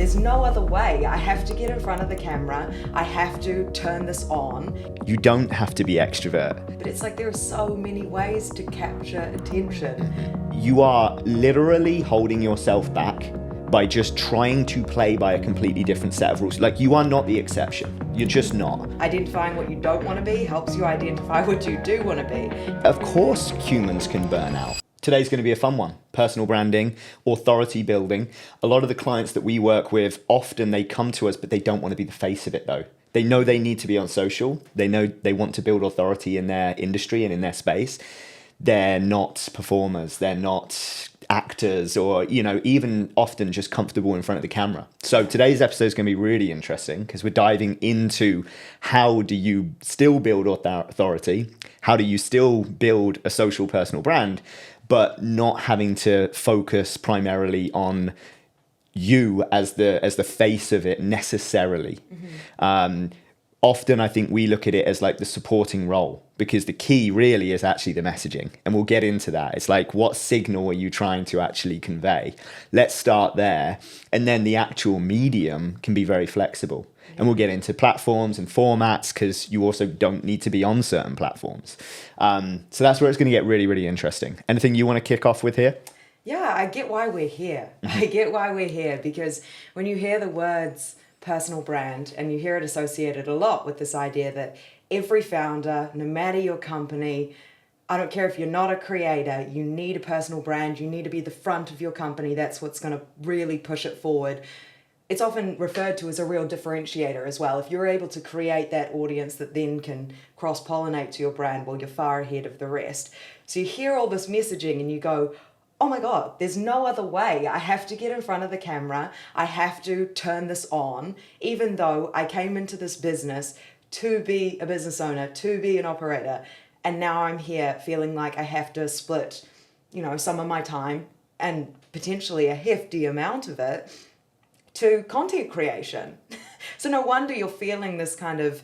there's no other way. I have to get in front of the camera. I have to turn this on. You don't have to be extrovert. But it's like there are so many ways to capture attention. You are literally holding yourself back by just trying to play by a completely different set of rules. Like, you are not the exception. You're just not. Identifying what you don't want to be helps you identify what you do want to be. Of course, humans can burn out. Today's going to be a fun one. Personal branding, authority building. A lot of the clients that we work with, often they come to us, but they don't want to be the face of it though. They know they need to be on social. They know they want to build authority in their industry and in their space. They're not performers. They're not actors, or, even often just comfortable in front of the camera. So today's episode is going to be really interesting because we're diving into how do you still build authority? How do you still build a social personal brand, but not having to focus primarily on you as the face of it necessarily. Often I think we look at it as like the supporting role, because the key really is actually the messaging. And we'll get into that. It's like, what signal are you trying to actually convey? Let's start there. And then the actual medium can be very flexible. And we'll get into platforms and formats, because you also don't need to be on certain platforms. So that's where it's going to get really, really interesting. Anything you want to kick off with here? Yeah, I get why we're here. I get why we're here, because when you hear the words personal brand, and you hear it associated a lot with this idea that every founder, no matter your company, I don't care if you're not a creator, you need a personal brand, you need to be the front of your company. That's what's going to really push it forward. It's often referred to as a real differentiator as well. If you're able to create that audience that then can cross-pollinate to your brand, well, you're far ahead of the rest. So you hear all this messaging and you go, oh my God, there's no other way. I have to get in front of the camera. I have to turn this on, even though I came into this business to be a business owner, to be an operator. And now I'm here feeling like I have to split, some of my time, and potentially a hefty amount of it, to content creation. So no wonder you're feeling this kind of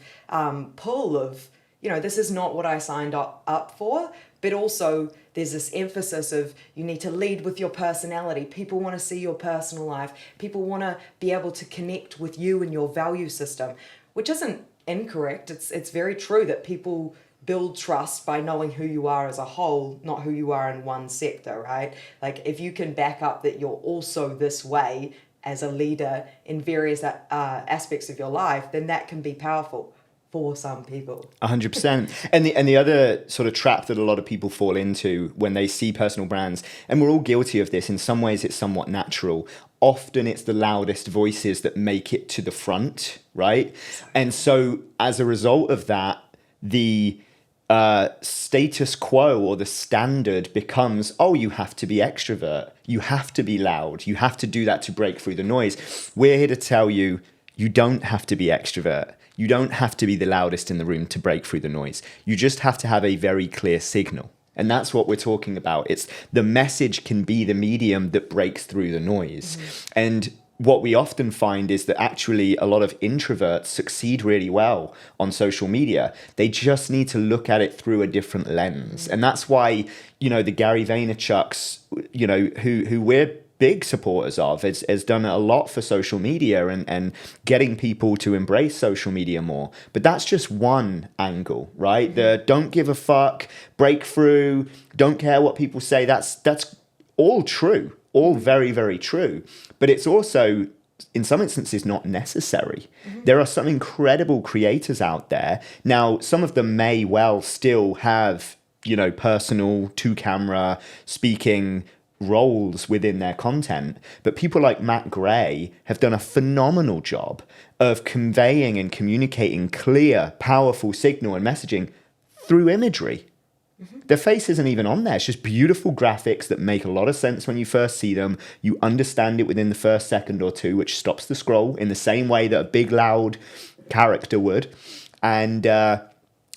pull of, this is not what I signed up for, but also there's this emphasis of you need to lead with your personality. People want to see your personal life. People want to be able to connect with you and your value system, which isn't incorrect. It's very true that people build trust by knowing who you are as a whole, not who you are in one sector, right? Like, if you can back up that you're also this way as a leader in various aspects of your life, then that can be powerful for some people. 100%. And the other sort of trap that a lot of people fall into when they see personal brands, and we're all guilty of this, in some ways it's somewhat natural. Often it's the loudest voices that make it to the front, right? And so as a result of that, the status quo or the standard becomes, oh, you have to be extrovert. You have to be loud. You have to do that to break through the noise. We're here to tell you, you don't have to be extrovert. You don't have to be the loudest in the room to break through the noise. You just have to have a very clear signal. And that's what we're talking about. It's the message can be the medium that breaks through the noise. And what we often find is that actually a lot of introverts succeed really well on social media. They just need to look at it through a different lens. And that's why, the Gary Vaynerchuk's, who we're big supporters of, has done a lot for social media and getting people to embrace social media more. But that's just one angle, right? The don't give a fuck, breakthrough, don't care what people say. That's all true, all very, very true. But it's also, in some instances, not necessary. There are some incredible creators out there. Now, some of them may well still have, personal to-camera speaking roles within their content, but people like Matt Gray have done a phenomenal job of conveying and communicating clear, powerful signal and messaging through imagery. Their face isn't even on there. It's just beautiful graphics that make a lot of sense when you first see them. You understand it within the first second or two, which stops the scroll in the same way that a big, loud character would. And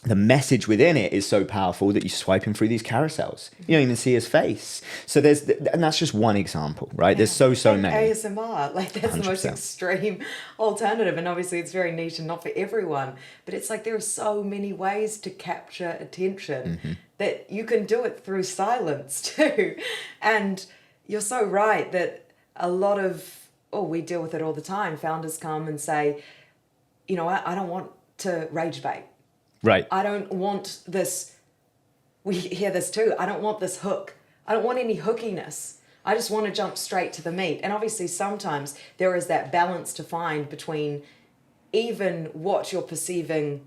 the message within it is so powerful that you swipe him through these carousels. You don't even see his face. So and that's just one example, right? There's so many. ASMR, like that's 100%. The most extreme alternative. And obviously it's very niche and not for everyone. But it's like there are so many ways to capture attention that you can do it through silence too. And you're so right that a lot of we deal with it all the time. Founders come and say, you know, I don't want to rage bait. Right. I don't want this. We hear this too. I don't want this hook. I don't want any hookiness. I just want to jump straight to the meat. And obviously sometimes there is that balance to find between even what you're perceiving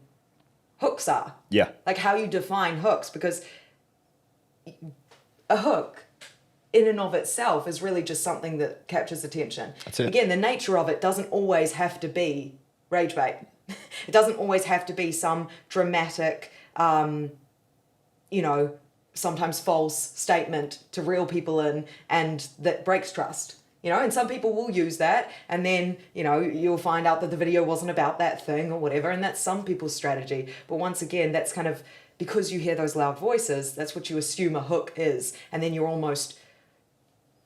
hooks are. Yeah. Like how you define hooks, because a hook in and of itself is really just something that captures attention. That's it. Again, the nature of it doesn't always have to be rage bait. It doesn't always have to be some dramatic, you know, sometimes false statement to reel people in and that breaks trust. You know, and some people will use that, and then, you know, you'll find out that the video wasn't about that thing or whatever, and that's some people's strategy. But once again, that's kind of, because you hear those loud voices, that's what you assume a hook is, and then you're almost,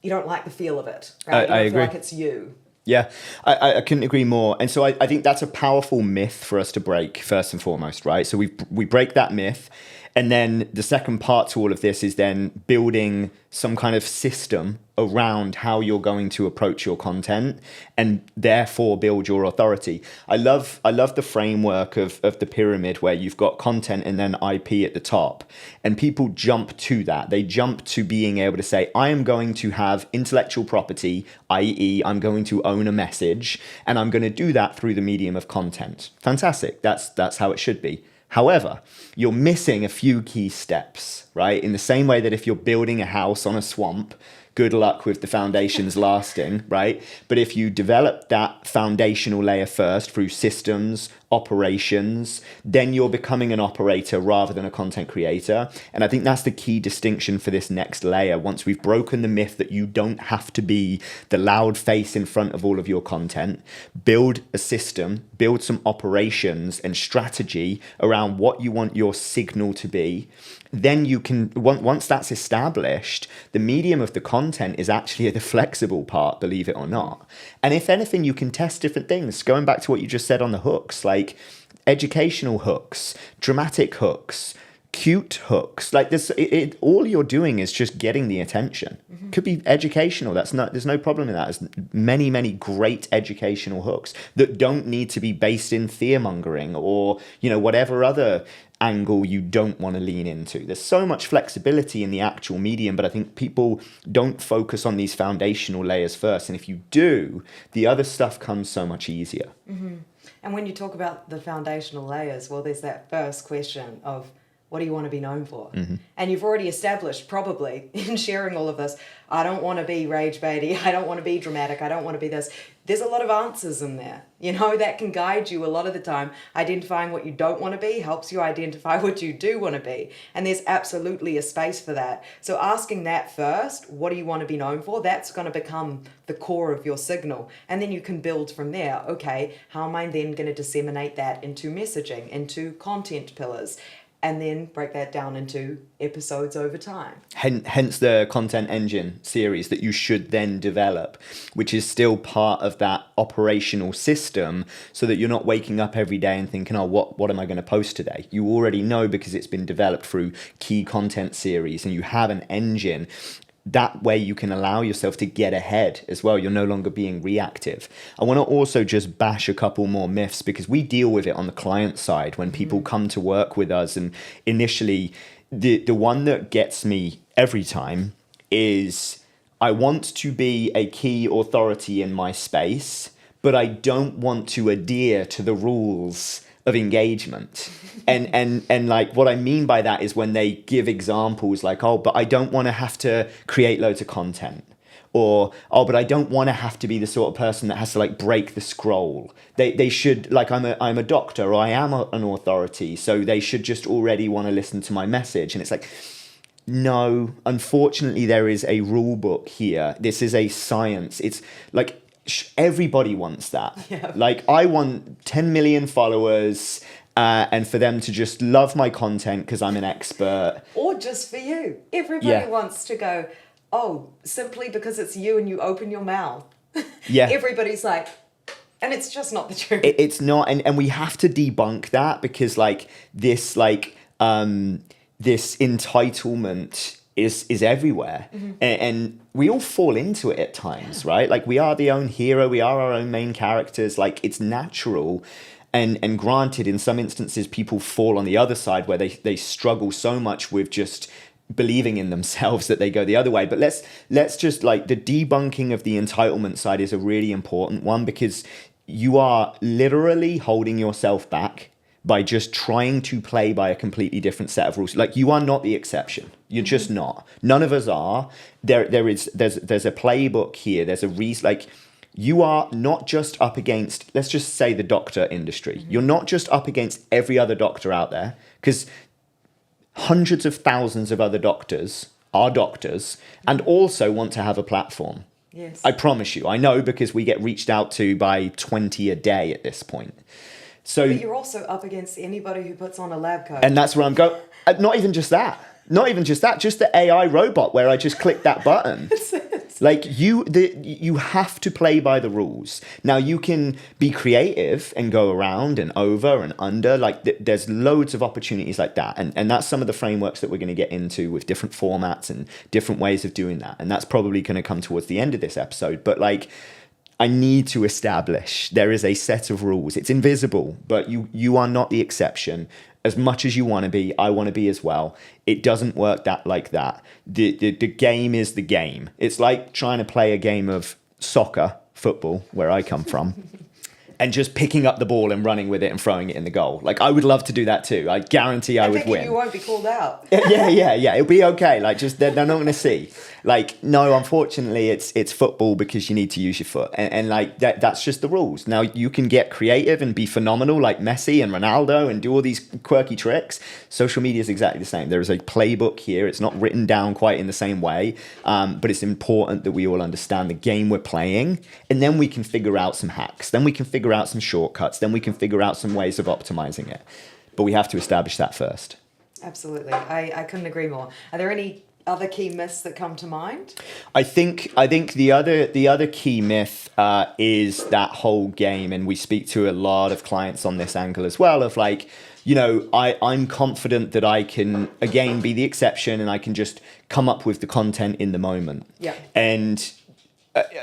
you don't like the feel of it, right? You don't I feel agree. like it's you. Yeah, I couldn't agree more. And so I think that's a powerful myth for us to break, first and foremost, right? So we break that myth. And then the second part to all of this is then building some kind of system around how you're going to approach your content and therefore build your authority. I love the framework of the pyramid where you've got content and then IP at the top. And people jump to that. They jump to being able to say, I am going to have intellectual property, i.e. I'm going to own a message, and I'm going to do that through the medium of content. Fantastic. That's how it should be. However, you're missing a few key steps, right? In the same way that if you're building a house on a swamp, good luck with the foundations lasting, right? But if you develop that foundational layer first through systems, operations, then you're becoming an operator rather than a content creator. And I think that's the key distinction for this next layer. Once we've broken the myth that you don't have to be the loud face in front of all of your content, build a system, build some operations and strategy around what you want your signal to be. Then you can, once that's established, the medium of the content is actually the flexible part, believe it or not. And if anything, you can test different things. Going back to what you just said on the hooks, like educational hooks, dramatic hooks, cute hooks. Like this, all you're doing is just getting the attention. Mm-hmm. Could be educational. There's no problem in that. There's many, many great educational hooks that don't need to be based in fear mongering or, you know, whatever other angle you don't want to lean into. There's so much flexibility in the actual medium, but I think people don't focus on these foundational layers first. And if you do, the other stuff comes so much easier. Mm-hmm. And when you talk about the foundational layers, well, there's that first question of, what do you want to be known for? Mm-hmm. And you've already established, probably, in sharing all of this, I don't want to be rage baity, I don't want to be dramatic, I don't want to be this. There's a lot of answers in there, you know, that can guide you a lot of the time. Identifying what you don't want to be helps you identify what you do want to be. And there's absolutely a space for that. So asking that first, what do you want to be known for? That's going to become the core of your signal. And then you can build from there. Okay, how am I then going to disseminate that into messaging, into content pillars? And then break that down into episodes over time. Hence the content engine series that you should then develop, which is still part of that operational system, so that you're not waking up every day and thinking, oh, what am I going to post today? You already know because it's been developed through key content series and you have an engine. That way you can allow yourself to get ahead as well. You're no longer being reactive. I want to also just bash a couple more myths because we deal with it on the client side when people come to work with us. And initially, the one that gets me every time is, I want to be a key authority in my space, but I don't want to adhere to the rules of engagement. And like what I mean by that is when they give examples like, oh, but I don't want to have to create loads of content, or oh, but I don't want to have to be the sort of person that has to like break the scroll. They should, like, I'm a doctor, or I am an authority, so they should just already want to listen to my message. And it's like, no, unfortunately there is a rule book here. This is a science. It's like, everybody wants that. Yeah. Like, I want 10 million followers and for them to just love my content because I'm an expert. Or just for you. Everybody wants to go, oh, simply because it's you and you open your mouth. Yeah. Everybody's like, and it's just not the truth. It's not. And we have to debunk that because this entitlement is everywhere. Mm-hmm. And we all fall into it at times, right? Like, we are the own hero, we are our own main characters. Like, it's natural. And granted, in some instances, people fall on the other side where they struggle so much with just believing in themselves that they go the other way. But let's just, like, the debunking of the entitlement side is a really important one, because you are literally holding yourself back by just trying to play by a completely different set of rules. Like, you are not the exception. You're just not. None of us are. There's a playbook here. There's a reason. Like, you are not just up against, let's just say, the doctor industry. You're not just up against every other doctor out there, because hundreds of thousands of other doctors are doctors and also want to have a platform. Yes. I promise you. I know, because we get reached out to by 20 a day at this point. So, but you're also up against anybody who puts on a lab coat. and that's where I'm going. Not even just that. Just the AI robot where I just click that button. Like, you have to play by the rules. Now, you can be creative and go around and over and under. Like, there's loads of opportunities like that. And that's some of the frameworks that we're going to get into with different formats and different ways of doing that. And that's probably going to come towards the end of this episode. But, like, I need to establish there is a set of rules. It's invisible, but you are not the exception. As much as you want to be, I want to be as well. It doesn't work like that. The game is the game. It's like trying to play a game of soccer, football, where I come from, and just picking up the ball and running with it and throwing it in the goal. Like, I would love to do that too. I guarantee I would win. You won't be called out. Yeah. It'll be okay. Like, just they're not going to see. Like, no, unfortunately, it's football, because you need to use your foot, and like that's just the rules. Now, you can get creative and be phenomenal, like Messi and Ronaldo, and do all these quirky tricks. Social media is exactly the same. There is a playbook here. It's not written down quite in the same way, but it's important that we all understand the game we're playing, and then we can figure out some hacks. Then we can figure out some shortcuts. Then we can figure out some ways of optimizing it. But we have to establish that first. Absolutely. I couldn't agree more. Are there any other key myths that come to mind? I think the other key myth is that whole game, and we speak to a lot of clients on this angle as well, of like, you know, I'm confident that I can, again, be the exception, and I can just come up with the content in the moment. Yeah. And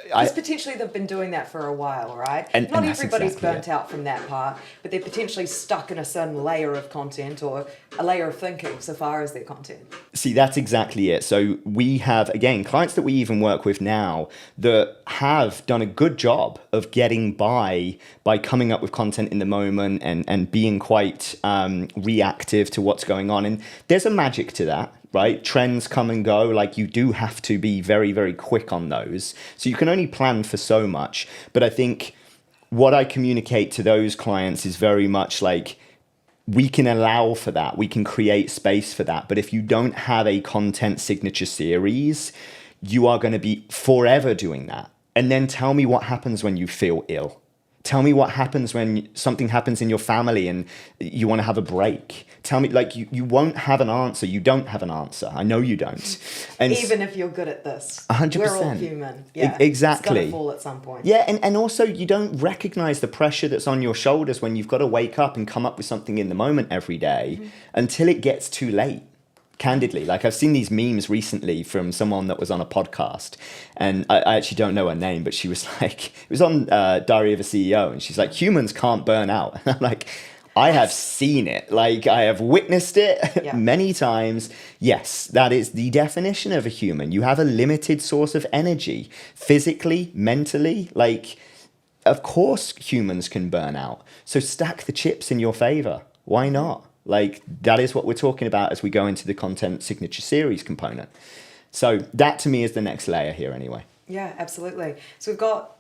because potentially they've been doing that for a while, right? And Not that's everybody's exactly burnt out from that part, but they're potentially stuck in a certain layer of content or a layer of thinking so far as their content. See, that's exactly it. So we have, again, clients that we even work with now that have done a good job of getting by coming up with content in the moment and being quite reactive to what's going on. And there's a magic to that. Right? Trends come and go. Like, you do have to be very, very quick on those. So you can only plan for so much. But I think what I communicate to those clients is very much like, we can allow for that. We can create space for that. But if you don't have a content signature series, you are going to be forever doing that. And then tell me what happens when you feel ill. Tell me what happens when something happens in your family and you want to have a break. Tell me, like, you won't have an answer. You don't have an answer. I know you don't. And even if you're good at this. 100%. We're all human. Yeah, exactly. It's going to fall at some point. Yeah, and also you don't recognize the pressure that's on your shoulders when you've got to wake up and come up with something in the moment every day until it gets too late. Candidly, like, I've seen these memes recently from someone that was on a podcast, and I actually don't know her name, but she was like, it was on Diary of a CEO, and she's like, humans can't burn out. And I'm like, I have seen it. Like, I have witnessed it many times. Yes, that is the definition of a human. You have a limited source of energy, physically, mentally. Like, of course humans can burn out. So stack the chips in your favor. Why not? Like, that is what we're talking about as we go into the content signature series component. So that, to me, is the next layer here anyway. Yeah, absolutely. So we've got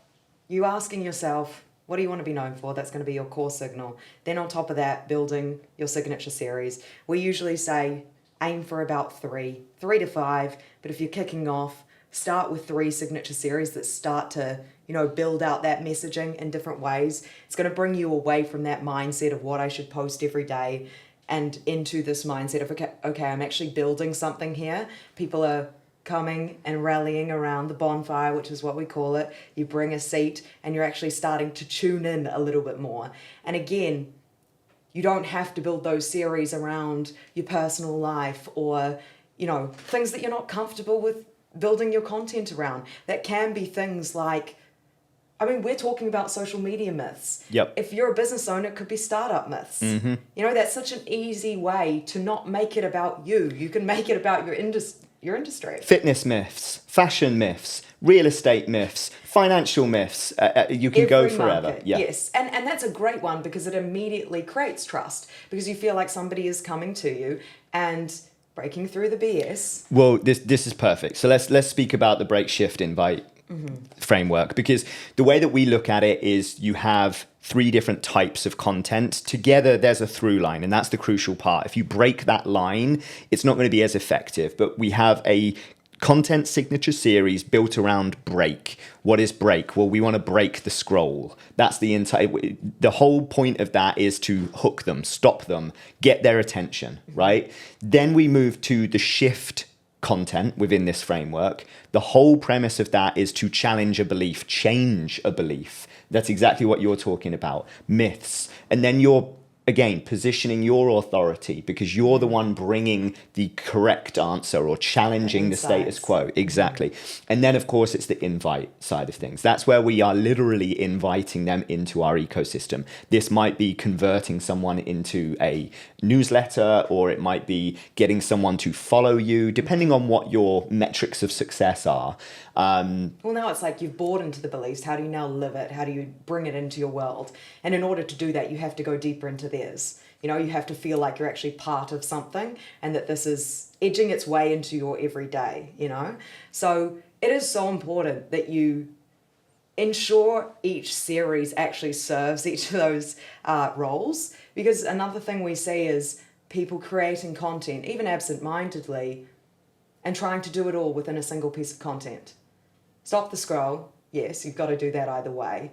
you asking yourself, what do you want to be known for? That's going to be your core signal. Then on top of that, building your signature series. We usually say aim for about 3 to 5. But if you're kicking off, start with 3 signature series that start to, you know, build out that messaging in different ways. It's going to bring you away from that mindset of what I should post every day and into this mindset of, okay, I'm actually building something here. People are coming and rallying around the bonfire, which is what we call it. You bring a seat and you're actually starting to tune in a little bit more. And again, you don't have to build those series around your personal life or, you know, things that you're not comfortable with building your content around. That can be things like, I mean, we're talking about social media myths. Yep. If you're a business owner, it could be startup myths. You know, that's such an easy way to not make it about you. You can make it about your industry. Fitness myths, fashion myths, real estate myths, financial myths. You can go forever. Market, yes. And that's a great one because it immediately creates trust because you feel like somebody is coming to you and breaking through the BS. Well, this is perfect. So let's speak about the break, shift, invite framework, because the way that we look at it is you have 3 different types of content. Together, there's a through line, and that's the crucial part. If you break that line, it's not going to be as effective. But we have a content signature series built around break. What is break? Well, we want to break the scroll. That's the whole point of that is to hook them, stop them, get their attention, right? Then we move to the shift content within this framework. The whole premise of that is to challenge a belief, change a belief. That's exactly what you're talking about. Myths. And then you're, again, positioning your authority because you're the one bringing the correct answer or challenging the status quo. Exactly. And then, of course, it's the invite side of things. That's where we are literally inviting them into our ecosystem. This might be converting someone into a newsletter, or it might be getting someone to follow you, depending on what your metrics of success are. Well, now it's like you've bought into the beliefs. How do you now live it? How do you bring it into your world? And in order to do that, you have to go deeper into theirs. You know, you have to feel like you're actually part of something and that this is edging its way into your everyday, you know? So it is so important that you ensure each series actually serves each of those roles, because another thing we see is people creating content, even absent-mindedly, and trying to do it all within a single piece of content. Stop the scroll. Yes, you've got to do that either way.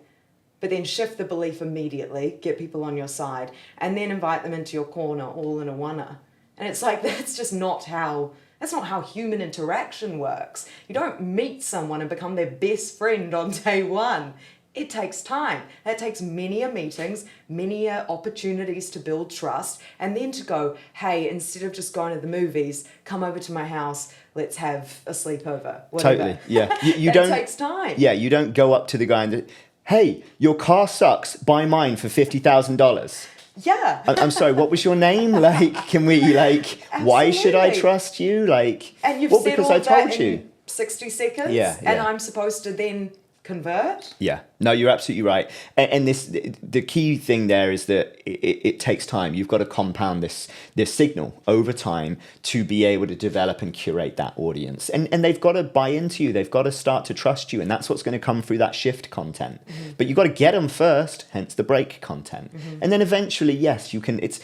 But then shift the belief immediately, get people on your side, and then invite them into your corner all in a oneer. And it's like, that's not how human interaction works. You don't meet someone and become their best friend on day one. It takes time. That takes many meetings, many opportunities to build trust, and then to go, hey, instead of just going to the movies, come over to my house, let's have a sleepover. Whatever. Totally, yeah. You don't. It takes time. Yeah, you don't go up to the guy and, hey, your car sucks, buy mine for $50,000. Yeah. I'm sorry, what was your name? Like, can we, like, why should I trust you? Like, and you've well, said because all I that told in you. 60 seconds, Yeah. and I'm supposed to then convert? Yeah, no, you're absolutely right. And the key thing there is that it takes time. You've got to compound this signal over time to be able to develop and curate that audience. And they've got to buy into you. They've got to start to trust you. And that's what's going to come through that shift content. But you've got to get them first, hence the break content. And then eventually, yes, you can, it's...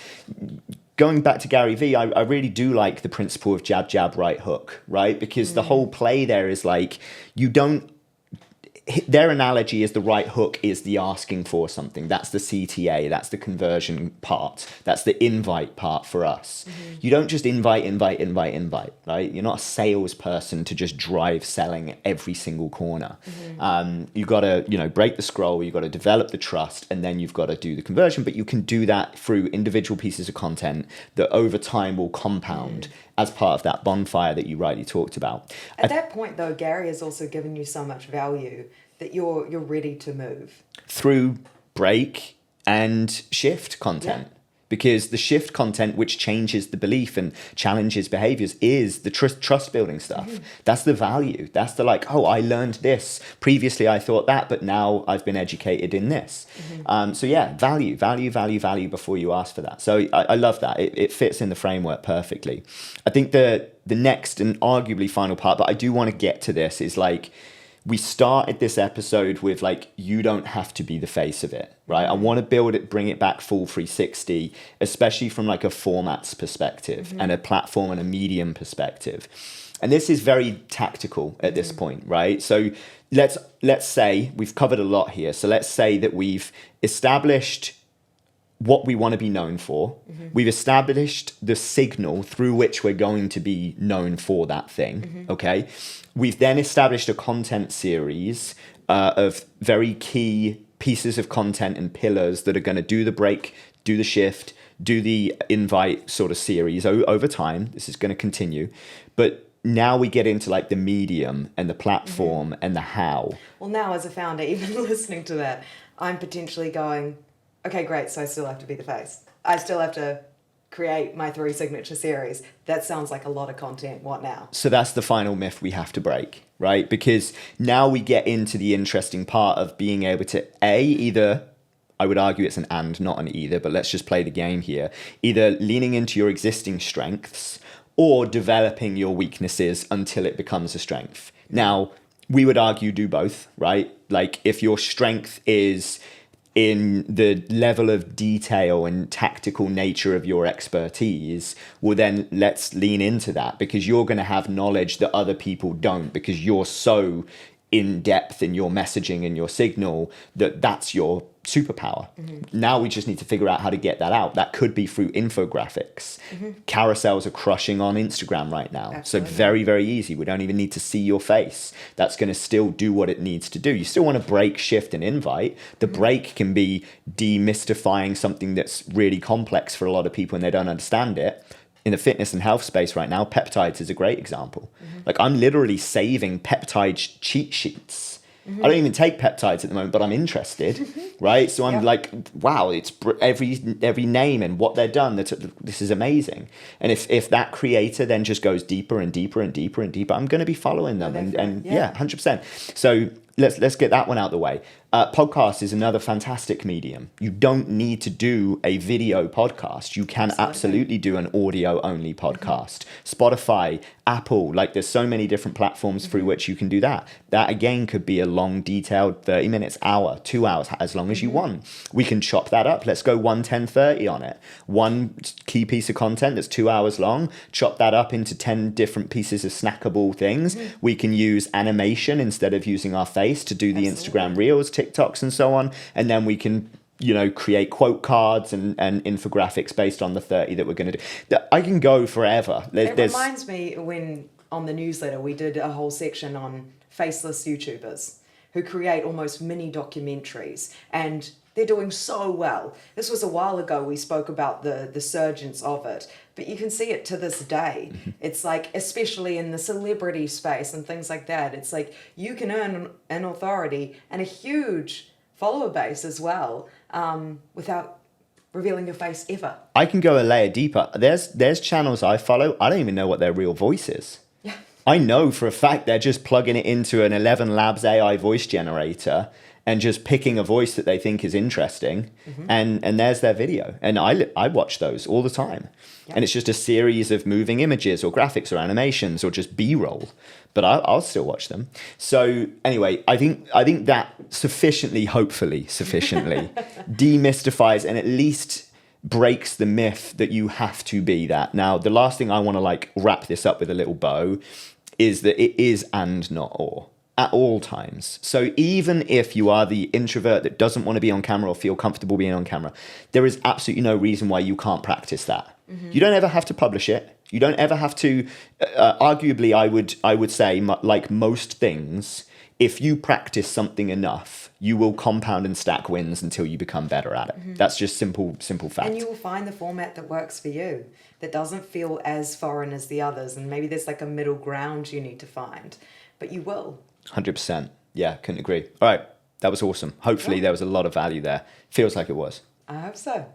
Going back to Gary Vee, I really do like the principle of jab, jab, right hook, right? Because the whole play there is like, you don't, their analogy is the right hook is the asking for something. That's the CTA. That's the conversion part. That's the invite part for us. You don't just invite, right? You're not a salesperson to just drive selling every single corner. You got to, break the scroll. You got to develop the trust, and then you've got to do the conversion. But you can do that through individual pieces of content that over time will compound as part of that bonfire that you rightly talked about. At that point, though, Gary has also given you so much value that you're ready to move. Through break and shift content. Yeah. Because the shift content, which changes the belief and challenges behaviors, is the trust building stuff. That's the value. That's the like, oh, I learned this. Previously, I thought that, but now I've been educated in this. So yeah, value before you ask for that. So I love that. It fits in the framework perfectly. I think the next and arguably final part, but I do want to get to this, is like, we started this episode with like, you don't have to be the face of it, right? I want to build it, bring it back full 360, especially from like a formats perspective and a platform and a medium perspective. And this is very tactical at this point, right? So let's say we've covered a lot here. So let's say that we've established what we want to be known for. We've established the signal through which we're going to be known for that thing, okay? We've then established a content series of very key pieces of content and pillars that are going to do the break, do the shift, do the invite sort of series over time. This is going to continue. But now we get into like the medium and the platform and the how. Well, now as a founder, even listening to that, I'm potentially going, okay, great. So I still have to be the face. I still have to create my 3 signature series. That sounds like a lot of content. What now? So that's the final myth we have to break, right? Because now we get into the interesting part of being able to either, I would argue it's an and, not an either, but let's just play the game here. Either leaning into your existing strengths or developing your weaknesses until it becomes a strength. Now, we would argue do both, right? Like if your strength is in the level of detail and tactical nature of your expertise, well then let's lean into that, because you're going to have knowledge that other people don't, because you're so in depth in your messaging and your signal that's your superpower. Now we just need to figure out how to get that out. That could be through infographics. Carousels are crushing on Instagram right now. Absolutely. So very, very easy. We don't even need to see your face. That's going to still do what it needs to do. You still want to break, shift, and invite. The break can be demystifying something that's really complex for a lot of people and they don't understand it. In the fitness and health space right now, peptides is a great example. Like I'm literally saving peptide cheat sheets. I don't even take peptides at the moment, but I'm interested, right? So I'm like, wow, it's every name and what they've done. This is amazing. And if that creator then just goes deeper and deeper and deeper and deeper, I'm going to be following them. And 100%. So let's get that one out of the way. Podcast is another fantastic medium. You don't need to do a video podcast. You can absolutely do an audio only podcast. Spotify, Apple, like there's so many different platforms through which you can do that. That again could be a long, detailed 30 minutes, hour, 2 hours, as long as you want. We can chop that up. Let's go 1, 10, 30 on it. One key piece of content that's 2 hours long, chop that up into 10 different pieces of snackable things. We can use animation instead of using our face to do the Instagram Reels, TikToks and so on, and then we can create quote cards and infographics based on the 30 that we're going to do. I can go forever. It reminds me when on the newsletter we did a whole section on faceless YouTubers who create almost mini documentaries, and they're doing so well. This was a while ago we spoke about the surgence of it, but you can see it to this day. It's like, especially in the celebrity space and things like that, it's like you can earn an authority and a huge follower base as well, without revealing your face ever. I can go a layer deeper. There's channels I follow, I don't even know what their real voice is. I know for a fact they're just plugging it into an 11 Labs AI voice generator and just picking a voice that they think is interesting, and there's their video. And I watch those all the time. And it's just a series of moving images or graphics or animations or just B-roll. But I'll still watch them. So anyway, I think that hopefully sufficiently demystifies and at least breaks the myth that you have to be that. Now, the last thing I want to wrap this up with a little bow is that it is and not or. At all times. So even if you are the introvert that doesn't want to be on camera or feel comfortable being on camera, there is absolutely no reason why you can't practice that. You don't ever have to publish it. You don't ever have to, arguably I would say, like most things, if you practice something enough, you will compound and stack wins until you become better at it. That's just simple fact. And you will find the format that works for you, that doesn't feel as foreign as the others. And maybe there's like a middle ground you need to find, but you will. 100%. Yeah, couldn't agree. All right, that was awesome. Hopefully there was a lot of value there. Feels like it was. I hope so.